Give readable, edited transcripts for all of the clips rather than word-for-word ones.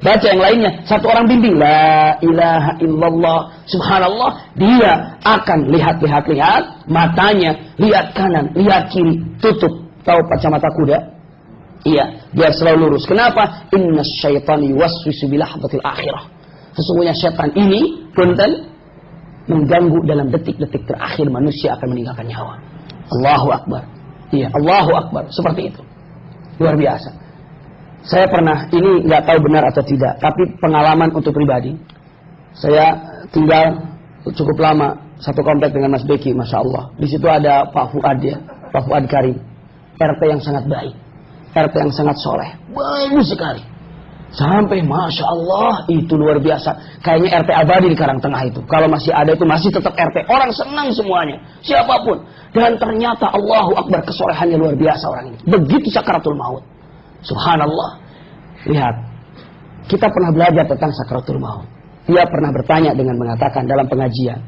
Baca yang lainnya, satu orang bimbing, la ilaha illallah, subhanallah, dia akan lihat, matanya, lihat kanan, lihat kiri, tutup. Tahu kacamata kuda? Iya, biar selalu lurus. Kenapa? Inna syaitani waswisu bilahdatil akhirah. Sesungguhnya syaitan ini, punten, mengganggu dalam detik-detik terakhir manusia akan meninggalkan nyawa. Allahu Akbar. Iya, Allahu Akbar. Seperti itu. Luar biasa. Saya pernah, ini nggak tahu benar atau tidak, tapi pengalaman untuk pribadi. Saya tinggal cukup lama satu komplek dengan Mas Beki, Masya Allah. Di situ ada Pak Fuad ya, Pak Fuad Karim. RT yang sangat baik. RT yang sangat soleh, bagus sekali. Sampai Masya Allah, itu luar biasa. Kayaknya RT abadi di Karangtengah itu. Kalau masih ada itu masih tetap RT. Orang senang semuanya, siapapun. Dan ternyata Allahu Akbar, kesolehannya luar biasa orang ini. Begitu sakaratul maut. Subhanallah. Lihat, kita pernah belajar tentang sakaratul maut. Dia pernah bertanya dengan mengatakan dalam pengajian,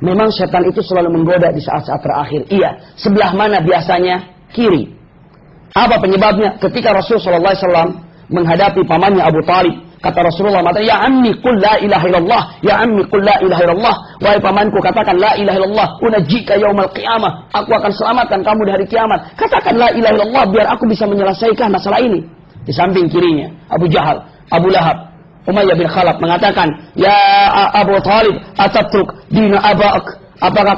memang setan itu selalu menggoda di saat-saat terakhir. Iya, sebelah mana biasanya? Kiri. Apa penyebabnya? Ketika Rasulullah SAW menghadapi pamannya Abu Talib, kata Rasulullah, ya ammi qul la ilaha illallah, ya ammi qul la ilaha illallah, wahai pamanku katakan la ilaha illallah, unajjika yaumal qiyamah, aku akan selamatkan kamu di hari kiamat. Katakan la ilaha illallah biar aku bisa menyelesaikan masalah ini. Di samping kirinya Abu Jahal, Abu Lahab, Umayyah bin Khalaf mengatakan, ya Abu Talib, atatruk dina abak, apakah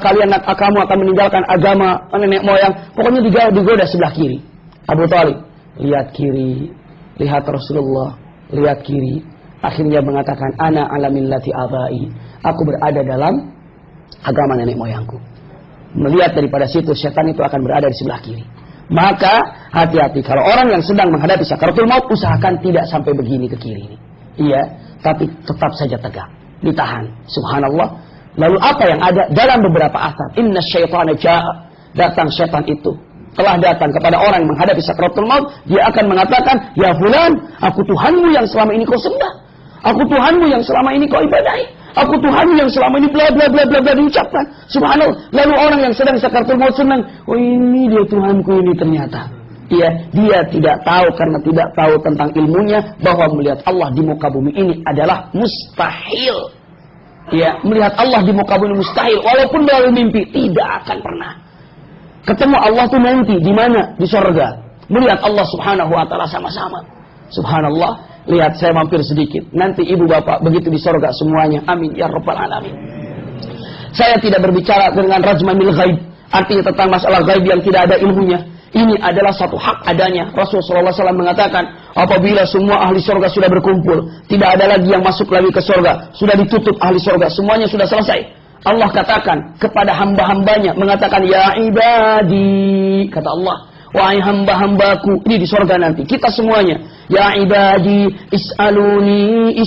kamu akan meninggalkan agama nenek moyang? Pokoknya digoda sebelah kiri. Abu Talib, lihat kiri, lihat Rasulullah, lihat kiri. Akhirnya mengatakan, ana ala millati abai. Aku berada dalam agama nenek moyangku. Melihat daripada situ, setan itu akan berada di sebelah kiri. Maka hati-hati, kalau orang yang sedang menghadapi sakaratul maut, usahakan tidak sampai begini ke kiri. Iya, tapi tetap saja tegak, ditahan. Subhanallah. Lalu apa yang ada dalam beberapa asar? Inna syaitana ja'a. Datang setan itu. Telah datang kepada orang yang menghadapi sakaratul maut, dia akan mengatakan, ya fulan, aku Tuhanmu yang selama ini kau sembah. Aku Tuhanmu yang selama ini kau ibadahi. Aku Tuhanmu yang selama ini bla bla bla bla bla diucapkan. Subhanallah. Lalu orang yang sedang sakaratul maut senang, oh ini dia Tuhanku ini ternyata. Iya, dia tidak tahu karena tidak tahu tentang ilmunya bahwa melihat Allah di muka bumi ini adalah mustahil. Iya, melihat Allah di muka bumi mustahil, walaupun melalui mimpi tidak akan pernah. Ketemu Allah tuh nanti di mana? Di sorga. Melihat Allah Subhanahu wa taala sama-sama. Subhanallah. Lihat, saya mampir sedikit. Nanti ibu bapak begitu di sorga semuanya. Amin ya rabbal alamin. Saya tidak berbicara dengan rajmanil ghaib, artinya tentang masalah ghaib yang tidak ada ilmunya. Ini adalah satu hak adanya. Rasulullah SAW mengatakan, apabila semua ahli sorga sudah berkumpul, tidak ada lagi yang masuk lagi ke sorga, sudah ditutup ahli sorga, semuanya sudah selesai. Allah katakan kepada hamba-hambanya, mengatakan, ya ibadi, kata Allah, wahai hamba-hambaku, ini di sorga nanti, kita semuanya, ya ibadi, is'aluni,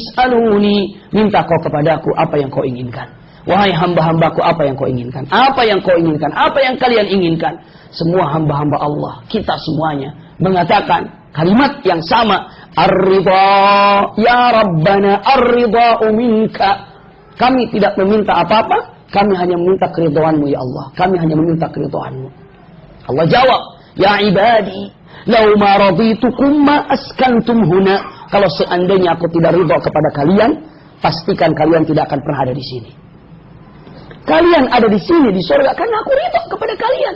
minta kau kepadaku apa yang kau inginkan. Wahai hamba-hambaku, apa yang kau inginkan? Apa yang kau inginkan? Apa yang kalian inginkan? Semua hamba-hamba Allah, kita semuanya, mengatakan kalimat yang sama, ar-ridha, ya Rabbana, ar-ridha'u minka. Kami tidak meminta apa-apa, kami hanya meminta keridhaan-Mu ya Allah. Kami hanya meminta keridhaan-Mu. Allah jawab, ya ibadi, law ma raditukum ma askantum huna. Kalau seandainya aku tidak ridha kepada kalian, pastikan kalian tidak akan pernah ada di sini. Kalian ada di sini di surga karena aku ridha kepada kalian.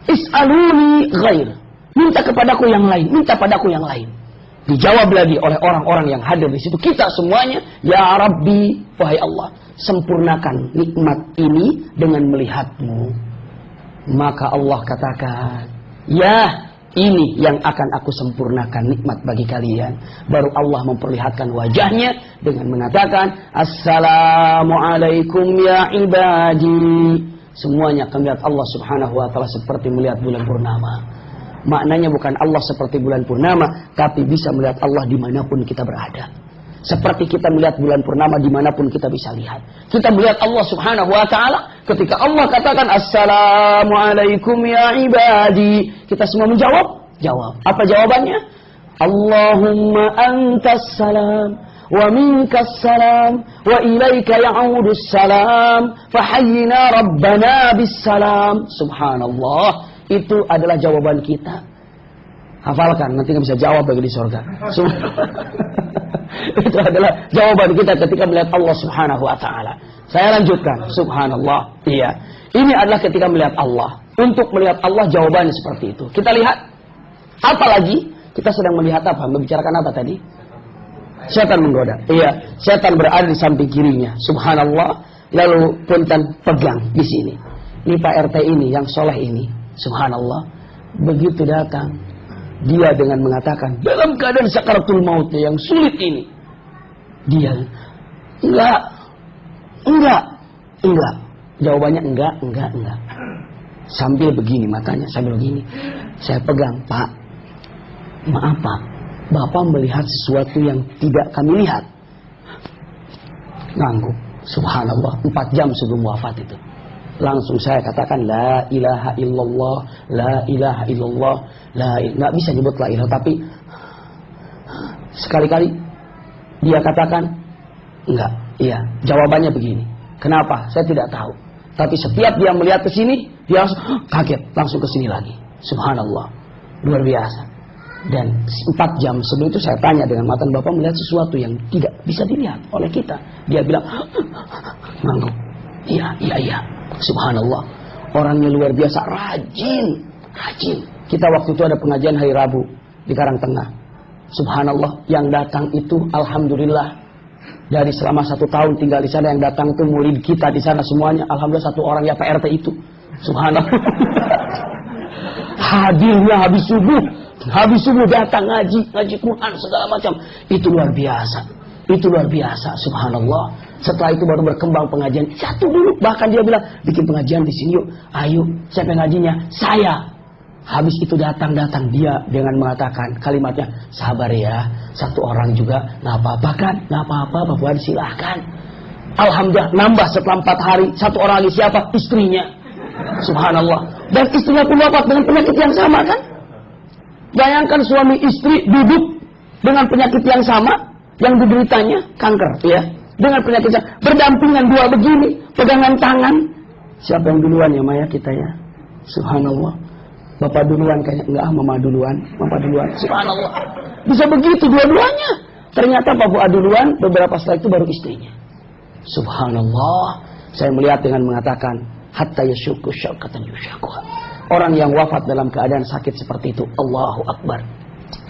Is'aluni ghair. Minta kepadaku yang lain, minta padaku yang lain. Dijawab lagi oleh orang-orang yang hadir di situ. Kita semuanya, ya Rabbi, wahai Allah, sempurnakan nikmat ini dengan melihat-Mu. Maka Allah katakan, ya, ini yang akan aku sempurnakan nikmat bagi kalian. Baru Allah memperlihatkan wajahnya dengan mengatakan, Assalamualaikum ya ibadi. Semuanya akan melihat Allah Subhanahu wa ta'ala seperti melihat bulan purnama. Maknanya bukan Allah seperti bulan purnama, tapi bisa melihat Allah dimanapun kita berada. Seperti kita melihat bulan purnama dimanapun kita bisa lihat. Kita melihat Allah Subhanahu wa ta'ala ketika Allah katakan Assalamualaikum ya ibadi. Kita semua menjawab. Jawab. Apa jawabannya? Allahumma antas salam wa minkas salam wa ilaika ya'udus salam fahayyina rabbana bis salam. Subhanallah. Itu adalah jawaban kita. Hafalkan, nanti nggak bisa jawab bagi di surga. Itu adalah jawaban kita ketika melihat Allah Subhanahu wa taala. Saya lanjutkan. Subhanallah. Iya. Ini adalah ketika melihat Allah. Untuk melihat Allah jawabannya seperti itu. Kita lihat apalagi kita sedang melihat apa? Membicarakan apa tadi? Setan menggoda. Iya, setan berada di samping kirinya. Subhanallah. Lalu punten pegang di sini. Ini Pak RT ini yang soleh ini. Subhanallah. Begitu datang, dia dengan mengatakan dalam keadaan sakaratul maut yang sulit ini, dia enggak. Jawabannya enggak. Sambil begini matanya, sambil begini. Saya pegang, Pak. Maaf Pak, Bapak melihat sesuatu yang tidak kami lihat. Ngangguk. Subhanallah, 4 jam sebelum wafat itu. Langsung saya katakan la ilaha illallah, la ilaha illallah, nggak bisa nyebut la ilaha, tapi sekali-kali dia katakan enggak. Iya, jawabannya begini. Kenapa? Saya tidak tahu. Tapi setiap dia melihat ke sini, dia langsung kaget, langsung ke sini lagi. Subhanallah, luar biasa. Dan 4 jam sebelum itu saya tanya dengan mata, Bapak melihat sesuatu yang tidak bisa dilihat oleh kita. Dia bilang, ngangguk. Iya. Subhanallah, orangnya luar biasa, rajin. Kita waktu itu ada pengajian hari Rabu di Karangtengah. Subhanallah, yang datang itu alhamdulillah dari selama 1 tahun tinggal di sana, yang datang itu murid kita di sana semuanya. Alhamdulillah 1 orang ya Pak RT itu. Subhanallah. Hadirnya habis subuh datang ngaji Quran segala macam. Itu luar biasa. Subhanallah. Setelah itu baru berkembang pengajian. Satu dulu, bahkan dia bilang bikin pengajian di sini yuk. Ayo, siapa yang ngajinya? Saya. Habis itu datang dia dengan mengatakan kalimatnya, sabar ya, 1 orang juga nggak apa-apa kan? Nggak apa-apa, Pak Fuad silahkan. Alhamdulillah nambah setelah 4 hari 1 orang lagi. Siapa? Istrinya. Subhanallah. Dan istrinya pun wafat dengan penyakit yang sama kan? Bayangkan suami istri duduk dengan penyakit yang sama, yang dideritanya kanker, ya. Dengan penyakit yang berdampingan 2 begini, pegangan tangan. Siapa yang duluan ya Maya kita ya? Subhanallah. Bapak duluan kayaknya, enggak, Mama duluan. Subhanallah. Bisa begitu dua-duanya. Ternyata Bapak duluan, beberapa setelah itu baru istrinya. Subhanallah. Saya melihat dengan mengatakan, hatta yasyuku syaukatan yusyakuha. Orang yang wafat dalam keadaan sakit seperti itu, Allahu Akbar.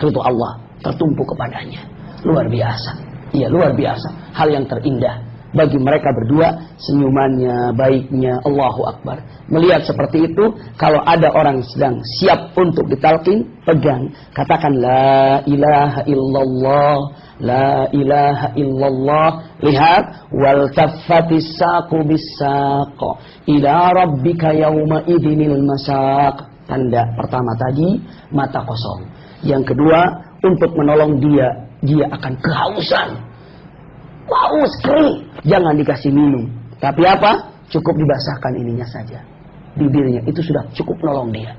Itu Allah tertumpu kepadanya. Luar biasa. Iya, luar biasa. Hal yang terindah bagi mereka berdua, senyumannya, baiknya, Allahu Akbar. Melihat seperti itu, kalau ada orang sedang siap untuk ditalqin, pegang, katakan la ilaha illallah, la ilaha illallah. Lihat, wal taffatis saqu bis-saq ila rabbika yauma idinil masaq. Tanda pertama tadi mata kosong. Yang kedua, untuk menolong dia akan kehausan. Haus, kering. Jangan dikasih minum. Tapi apa? Cukup dibasahkan ininya saja. Bibirnya. Itu sudah cukup menolong dia.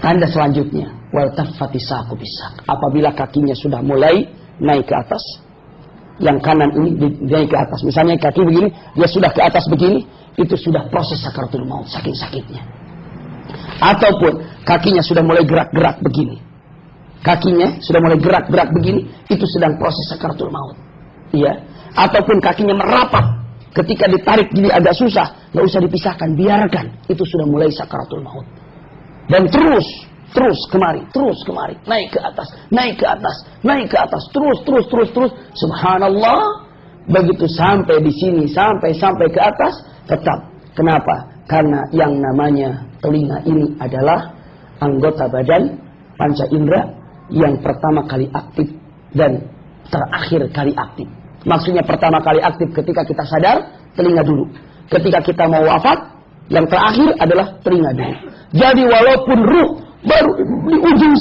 Tanda selanjutnya. Wal taffati saqu bis-saq. Apabila kakinya sudah mulai naik ke atas. Yang kanan ini naik ke atas. Misalnya kaki begini. Dia sudah ke atas begini. Itu sudah proses sakaratul maut. Saking sakitnya. Ataupun kakinya sudah mulai gerak-gerak begini. Kakinya sudah mulai gerak-gerak begini. Itu sedang proses sakaratul maut. Iya, ataupun kakinya merapat, ketika ditarik jadi agak susah, nggak usah dipisahkan, biarkan, itu sudah mulai sakaratul maut. Dan terus kemari, naik ke atas, terus, subhanallah. Begitu sampai di sini, sampai ke atas, tetap. Kenapa? Karena yang namanya telinga ini adalah anggota badan panca indera yang pertama kali aktif dan terakhir kali aktif. Maksudnya pertama kali aktif ketika kita sadar, telinga dulu. Ketika kita mau wafat, yang terakhir adalah telinga dulu. Jadi walaupun ruh baru di ujung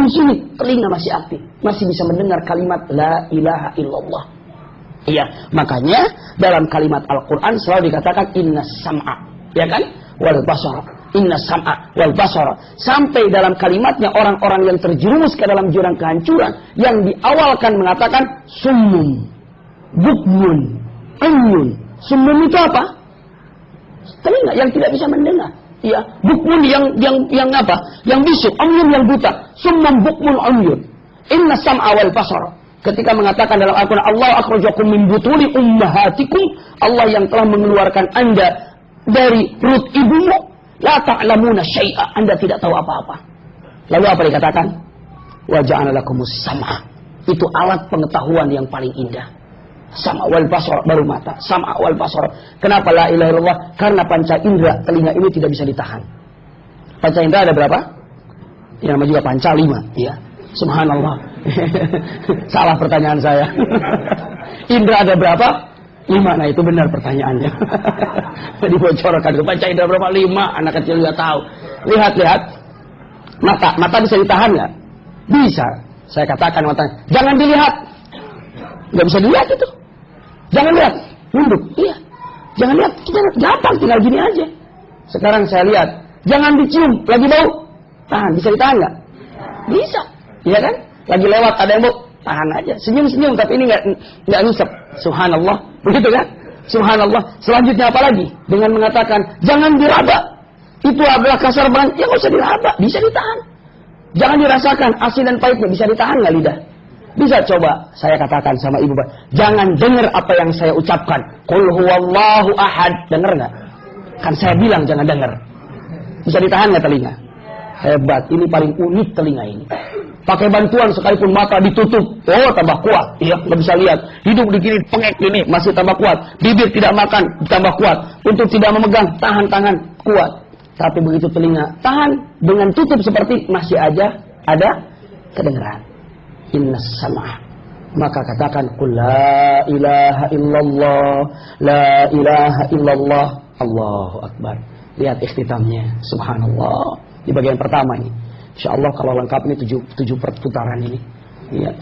sini, telinga masih aktif, masih bisa mendengar kalimat la ilaha illallah. Iya, makanya dalam kalimat Al-Quran selalu dikatakan inna sam'a, ya kan? Wal basara. Inna sam'a wal basara. Sampai dalam kalimatnya orang-orang yang terjerumus ke dalam jurang kehancuran yang diawalkan mengatakan summun, bukmun, umyun. Summun itu apa? Telinga yang tidak bisa mendengar. Ya, bukmun yang apa? Yang bisu, umyun yang buta. Summun, bukmun, umyun. Inna sam'a wal basara. ketika mengatakan dalam Al-Quran, Allah akhrajakum min butuni ummahatikum, Allah yang telah mengeluarkan Anda dari perut ibumu, la ta'lamuna syai'a, Anda tidak tahu apa-apa. Lalu apa dikatakan? Wa ja'ala lakumus sam'a, itu alat pengetahuan yang paling indah. Sama wal basar, baru mata. Sama wal basar. Kenapa la ilaha illallah? Karena panca indera telinga ini tidak bisa ditahan. Panca indera ada berapa? Yang namanya juga panca 5, ya. Subhanallah. Salah pertanyaan saya. Indra ada berapa? 5. Nah itu benar pertanyaannya. Dibocorkan. Panca indra berapa? 5. Anak kecil juga tahu. Lihat. Mata bisa ditahan nggak? Bisa. Saya katakan mata, jangan dilihat. Nggak bisa dilihat itu. Jangan lihat. Nunduk. Iya. Jangan lihat. Kita gampang tinggal gini aja. Sekarang saya lihat. Jangan dicium. Lagi bau. Tahan. Bisa ditahan nggak? Bisa. Iya kan? Lagi lewat ada yang bau. Tahan aja. Senyum-senyum. Tapi ini nggak ngisep. Subhanallah. Begitu kan? Subhanallah. Selanjutnya apa lagi? Dengan mengatakan jangan diraba. Itu adalah kasar banget. Ya nggak usah diraba. Bisa ditahan. Jangan dirasakan. Asin dan pahitnya. Bisa ditahan nggak lidah? Bisa. Coba saya katakan sama ibu bapak. Jangan dengar apa yang saya ucapkan. Qul huwallahu ahad. Dengar nggak? Kan saya bilang jangan dengar. Bisa ditahan nggak telinga? Hebat. Ini paling unik telinga ini. Pakai bantuan sekalipun mata ditutup. Oh tambah kuat. Iya nggak bisa lihat. Hidup di kiri pengek ini masih tambah kuat. Bibir tidak makan tambah kuat. Untuk tidak memegang tahan tangan kuat. Tapi begitu telinga tahan dengan tutup seperti masih aja ada kedengaran. Inna sam'a. Maka katakan qul la ilaha illallah, la ilaha illallah, Allahu akbar. Lihat ikhtitamnya, subhanallah. Di bagian pertama ini. Insyaallah kalau lengkap ini 7 perputaran ini. Ya.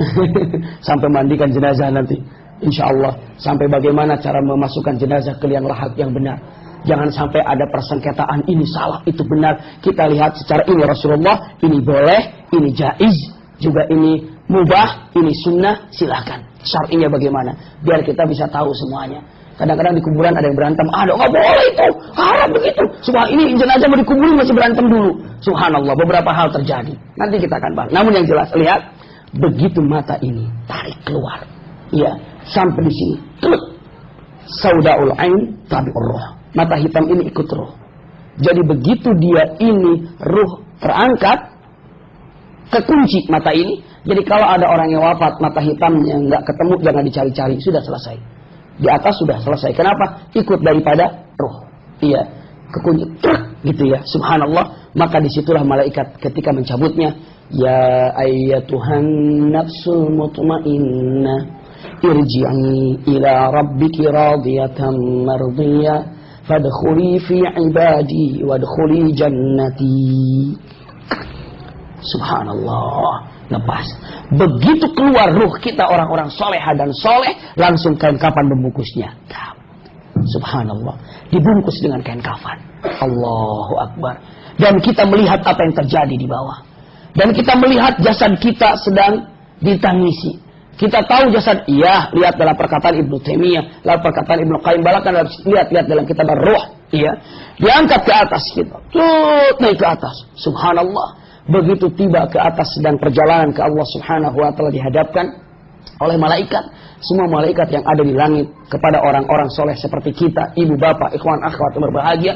Sampai mandikan jenazah nanti. Insyaallah sampai bagaimana cara memasukkan jenazah ke liang lahat yang benar. Jangan sampai ada persengketaan ini salah, itu benar. Kita lihat secara ini Rasulullah, ini boleh, ini jaiz, juga ini mubah, ini sunnah, silakan. Syar'inya bagaimana? Biar kita bisa tahu semuanya. Kadang-kadang di kuburan ada yang berantem. Nggak boleh itu, haram begitu. Subhanallah, ini jenazah mau dikuburin masih berantem dulu. Subhanallah, beberapa hal terjadi. Nanti kita akan bahas. Namun yang jelas, lihat, begitu mata ini tarik keluar, ya, sampai di sini, teluk. Saudaul ain tabi'ur ruh. Mata hitam ini ikut ruh. Jadi begitu dia ini ruh terangkat, kekunci mata ini. Jadi kalau ada orang yang wafat mata hitamnya nggak ketemu, jangan dicari-cari, sudah selesai. Di atas sudah selesai. Kenapa? Ikut daripada ruh. Iya, kekunci gitu ya. Subhanallah. Maka disitulah malaikat ketika mencabutnya, ya ayyatuhan nafsul mutmainnah, irji'i ila rabbiki radiyatan mardiyah, fadkhuli fi ibadi wadkhuli jannati. Subhanallah. Lepas. Begitu keluar ruh kita orang-orang soleha dan soleh, langsung kain kafan membungkusnya. Subhanallah. Dibungkus dengan kain kafan. Allahu Akbar. Dan kita melihat apa yang terjadi di bawah. Dan kita melihat jasad kita sedang ditangisi. Kita tahu jasad, iya, lihat dalam perkataan Ibnu Taimiyah, dalam perkataan Ibnu Qayyim Balaqan, lihat dalam kitab Ar-Ruh, iya. Diangkat ke atas kita. Naik ke atas. Subhanallah. Begitu tiba ke atas sedang perjalanan ke Allah Subhanahu wa taala dihadapkan oleh malaikat. Semua malaikat yang ada di langit kepada orang-orang soleh seperti kita, ibu bapak, ikhwan akhwat yang berbahagia.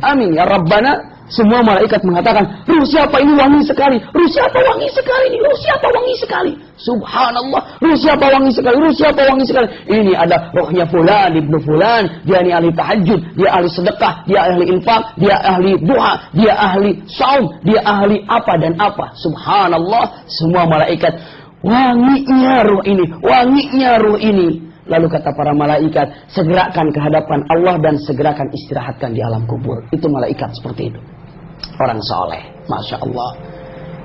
Amin ya Rabbana. Semua malaikat mengatakan, ruh siapa ini wangi sekali, ruh siapa wangi sekali, ruh siapa wangi sekali. Subhanallah, ruh siapa wangi sekali, ruh siapa wangi sekali. Ini ada rohnya fulan, ibnu fulan, dia ini ahli tahajud, dia ahli sedekah, dia ahli infak, dia ahli duha, dia ahli saum, dia ahli apa dan apa. Subhanallah, semua malaikat, wanginya ruh ini, wanginya ruh ini. Lalu kata para malaikat, segerakan ke hadapan Allah dan segerakan istirahatkan di alam kubur. Itu malaikat seperti itu. Orang soleh, Masya Allah.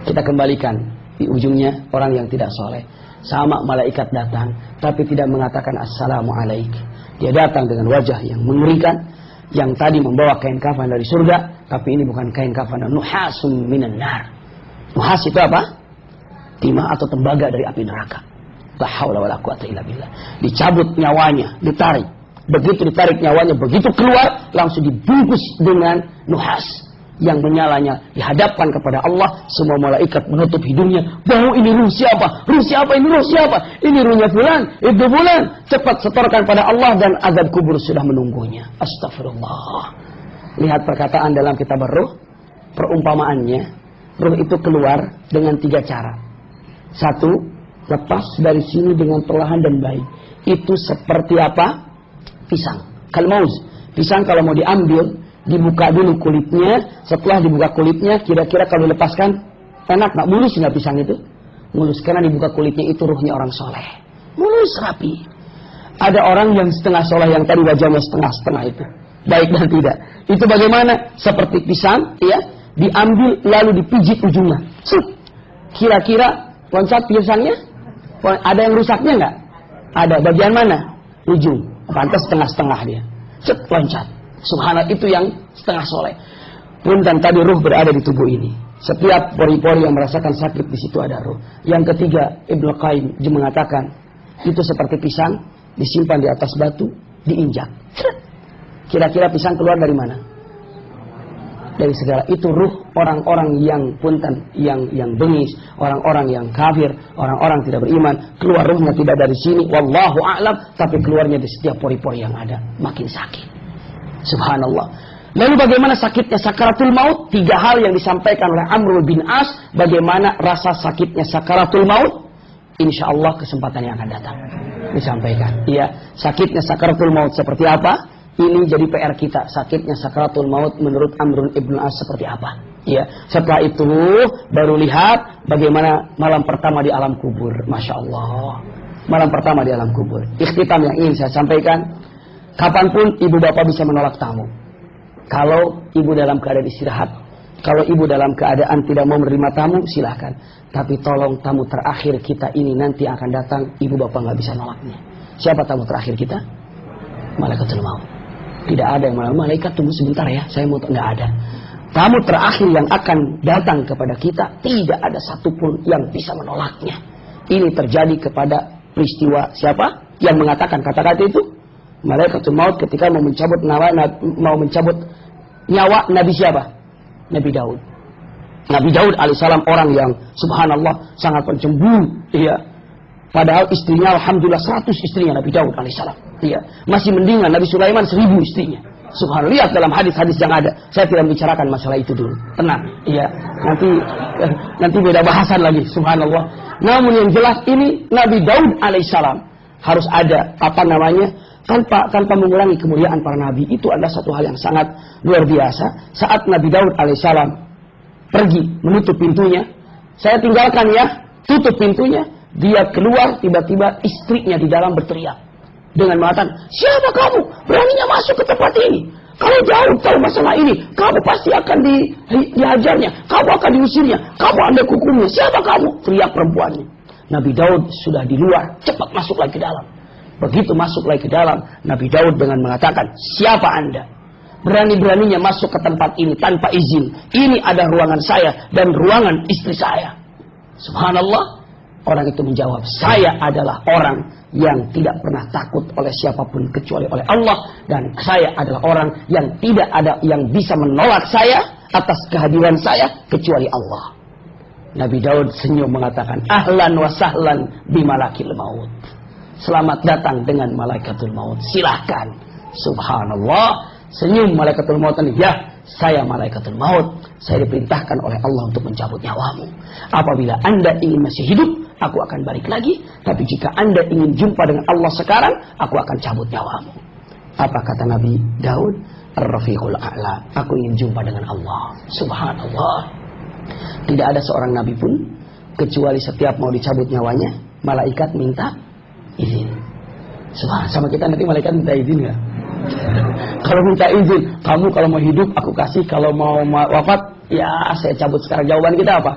Kita kembalikan di ujungnya orang yang tidak soleh. Sama malaikat datang, tapi tidak mengatakan Assalamualaikum. Dia datang dengan wajah yang mengerikan. Yang tadi membawa kain kafan dari surga, tapi ini bukan kain kafan. Nuhasun minan nar. Nuhas itu apa? Timah atau tembaga dari api neraka. La haula wala quwata illa billah. Dicabut nyawanya, ditarik. Begitu ditarik nyawanya, begitu keluar langsung dibungkus dengan nuhas. yang menyalanya dihadapkan kepada Allah, semua malaikat menutup hidungnya. Bau ini ruh siapa? Ruh siapa ini? Ruh siapa? Ini ruhnya fulan, itu fulan. Cepat setorkan pada Allah dan azab kubur sudah menunggunya. Astagfirullah. Lihat perkataan dalam kitab Ruh, perumpamaannya, ruh itu keluar dengan 3 cara. 1, lepas dari sini dengan perlahan dan baik. Itu seperti apa? Pisang. Kalmauz. Pisang kalau mau diambil, dibuka dulu kulitnya. Setelah dibuka kulitnya, kira-kira kalau dilepaskan enak nggak? Mulus nggak pisang itu? Mulus, karena dibuka kulitnya itu ruhnya orang soleh. Mulus, rapi. Ada orang yang setengah soleh, yang tadi wajahnya setengah-setengah itu, baik dan tidak. Itu bagaimana? Seperti pisang, ya, diambil lalu dipijit ujungnya. Kira-kira loncat pisangnya, ada yang rusaknya nggak? Ada. Bagian mana? Ujung. Pantas setengah-setengah dia. Loncat. Subhanallah, itu yang setengah soleh. Punten tadi ruh berada di tubuh ini. Setiap pori-pori yang merasakan sakit di situ ada ruh. Yang ketiga, Ibnu Qayyim mengatakan itu seperti pisang disimpan di atas batu, diinjak. Kira-kira pisang keluar dari mana? Dari segala. Itu ruh orang-orang yang punten, yang bengis, orang-orang yang kafir, orang-orang tidak beriman. Keluar ruhnya tidak dari sini, wallahu a'lam, tapi keluarnya di setiap pori-pori yang ada, makin sakit. Subhanallah. Lalu bagaimana sakitnya sakaratul maut? 3 hal yang disampaikan oleh Amr bin As. Bagaimana rasa sakitnya sakaratul maut? Insya Allah kesempatan yang akan datang disampaikan. Iya, sakitnya sakaratul maut seperti apa? Ini jadi PR kita. Sakitnya sakaratul maut menurut Amr bin As seperti apa? Iya. Setelah itu baru lihat bagaimana malam pertama di alam kubur. Masya Allah. Malam pertama di alam kubur. Ikhtitam yang ingin saya sampaikan. Kapanpun ibu bapak bisa menolak tamu. Kalau ibu dalam keadaan istirahat, kalau ibu dalam keadaan tidak mau menerima tamu, silahkan. Tapi tolong tamu terakhir kita ini nanti akan datang, ibu bapak nggak bisa nolaknya. Siapa tamu terakhir kita? Malaikatul maut. Tidak ada yang malaikat tunggu sebentar ya, saya mau, nggak ada. Tamu terakhir yang akan datang kepada kita, tidak ada satupun yang bisa menolaknya. Ini terjadi kepada peristiwa siapa? Yang mengatakan kata-kata itu? Malaikatul maut ketika mau mencabut nyawa Nabi siapa? Nabi Daud. Nabi Daud alaihissalam orang yang subhanallah sangat pencemburu, iya. Padahal istrinya alhamdulillah 100 istrinya Nabi Daud alaihissalam. Iya. Masih mendingan Nabi Sulaiman 1000 istrinya. Subhanallah, lihat dalam hadis-hadis yang ada. Saya tidak membicarakan masalah itu dulu. Tenang, iya. Nanti beda bahasan lagi, subhanallah. Namun yang jelas ini Nabi Daud alaihissalam harus ada tanpa mengurangi kemuliaan para nabi. Itu adalah satu hal yang sangat luar biasa. Saat Nabi Daud alaihissalam pergi menutup pintunya, saya tinggalkan ya, tutup pintunya, dia keluar, tiba-tiba istrinya di dalam berteriak dengan mengatakan, siapa kamu beraninya masuk ke tempat ini? Kalau Daud tahu masalah ini, kamu pasti akan dihajarnya, kamu akan diusirnya, kamu anda hukumnya. Siapa kamu? Teriak perempuannya. Nabi Daud sudah di luar, cepat masuk lagi ke dalam. Begitu masuk lagi ke dalam, Nabi Daud dengan mengatakan, siapa anda? Berani-beraninya masuk ke tempat ini tanpa izin. Ini ada ruangan saya dan ruangan istri saya. Subhanallah. Orang itu menjawab, saya adalah orang yang tidak pernah takut oleh siapapun kecuali oleh Allah. Dan saya adalah orang yang tidak ada yang bisa menolak saya atas kehadiran saya kecuali Allah. Nabi Daud senyum mengatakan, ahlan wa sahlan bimalakil maut. Selamat datang dengan malaikatul maut. Silahkan. Subhanallah. Senyum malaikatul maut ini. Ya, saya malaikatul maut. Saya diperintahkan oleh Allah untuk mencabut nyawamu. Apabila anda ingin masih hidup, aku akan balik lagi. Tapi jika anda ingin jumpa dengan Allah sekarang, aku akan cabut nyawamu. Apa kata Nabi Daud? Ar-Rafiqul A'la. Aku ingin jumpa dengan Allah. Subhanallah. Tidak ada seorang nabi pun kecuali setiap mau dicabut nyawanya, malaikat minta izin. Subhanallah, sama kita nanti malaikat minta izin nggak? Kalau minta izin, kamu kalau mau hidup aku kasih, kalau mau wafat ya saya cabut sekarang. Jawaban kita apa?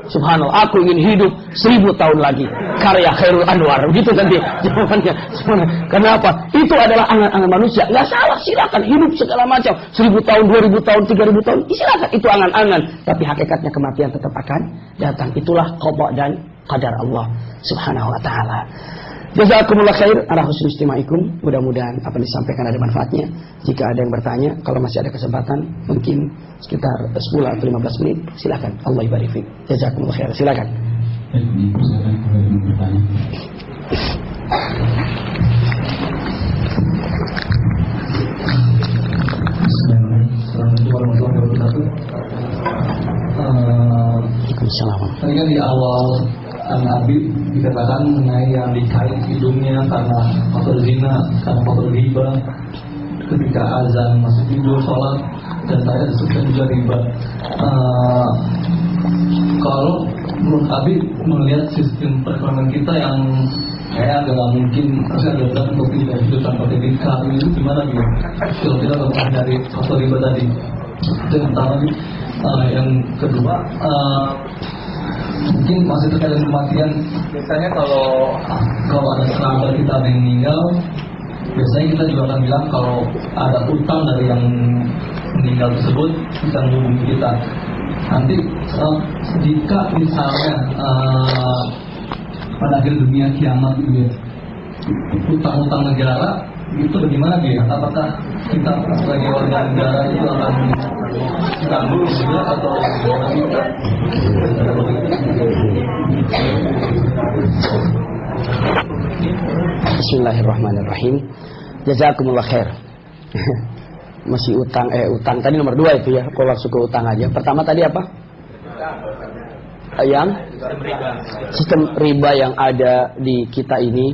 Subhanallah, aku ingin hidup 1000 tahun lagi, karya Khairul Anwar. Begitu nanti jawabannya. Kenapa? Itu adalah angan-angan manusia. Nggak salah, silakan hidup segala macam. 1000 tahun, 2000 tahun, 3000 tahun, silakan. Itu angan-angan. Tapi hakikatnya kematian tetap akan datang. Itulah qada dan qadar Allah Subhanahu wa ta'ala. Jazakumullah khair ala husni istima'ikum. Mudah-mudahan apa yang disampaikan ada manfaatnya. Jika ada yang bertanya, kalau masih ada kesempatan, mungkin sekitar 10 atau 15 menit, silakan. Allah ibarik fiik. Jazakumullah khair. Silakan. Assalamualaikum warahmatullahi wabarakatuh. Tadi kan di awal Nabi dikatakan mengenai yang dikait hidungnya karena faktor zina, karena faktor riba, ketika azan masuk tidur, sholat, dan saya disebutkan juga riba. Kalau menurut Abi melihat sistem perekonomian kita yang kayak agak nggak mungkin masih ada untuk tidak hidup tanpa nikah, itu gimana gitu? Kalau kita lepas dari faktor riba tadi. Itu yang pertama nih. Yang kedua, mungkin masih terkait dengan kematian. Biasanya kalau ada kerabat kita ada yang meninggal, biasanya kita juga akan bilang kalau ada utang dari yang meninggal tersebut bisa menghubungi kita. Nanti jika misalnya pada akhir dunia kiamat gitu ya, utang-utang negara itu bagaimana dia? Apakah kita sebagai warga negara itu akan ganggu juga atau kita? Bismillahirrahmanirrahim. Jazakumullah khair. Masih utang tadi nomor 2 itu ya. Kalau langsung ke utang aja. Pertama tadi apa? Yang sistem riba yang ada di kita ini.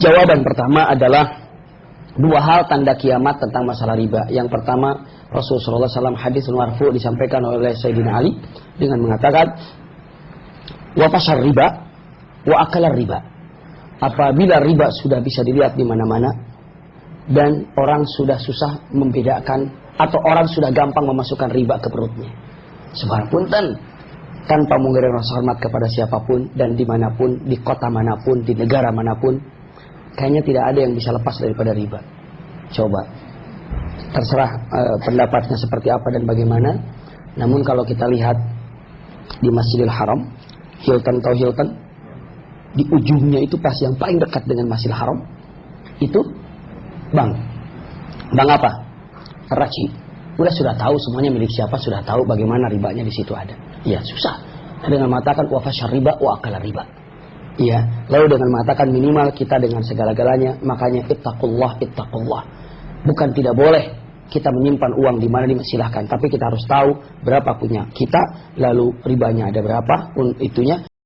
Jawaban pertama adalah 2 hal tanda kiamat tentang masalah riba. Yang pertama, Rasulullah SAW hadis marfu disampaikan oleh Sayyidina Ali dengan mengatakan, wa fashar riba wa akalar riba. Apabila riba sudah bisa dilihat di mana-mana dan orang sudah susah membedakan atau orang sudah gampang memasukkan riba ke perutnya. Subhanallah, tanpa mengirim rasa hormat kepada siapapun dan dimanapun, di kota manapun, di negara manapun, kayaknya tidak ada yang bisa lepas daripada riba. Coba, terserah pendapatnya seperti apa dan bagaimana. Namun kalau kita lihat di Masjidil Haram, Hilton atau Hilton, di ujungnya itu pas yang paling dekat dengan Masjidil Haram, itu bank apa? Raci. Sudah tahu semuanya milik siapa, sudah tahu bagaimana ribanya di situ ada. Ya susah. Dengan mengatakan wa fashar riba wa akala riba. Iya, lalu dengan mengatakan minimal kita dengan segala-galanya, makanya ittaqullah. Bukan tidak boleh kita menyimpan uang di mana silahkan, tapi kita harus tahu berapa punya kita, lalu ribanya ada berapa pun itunya.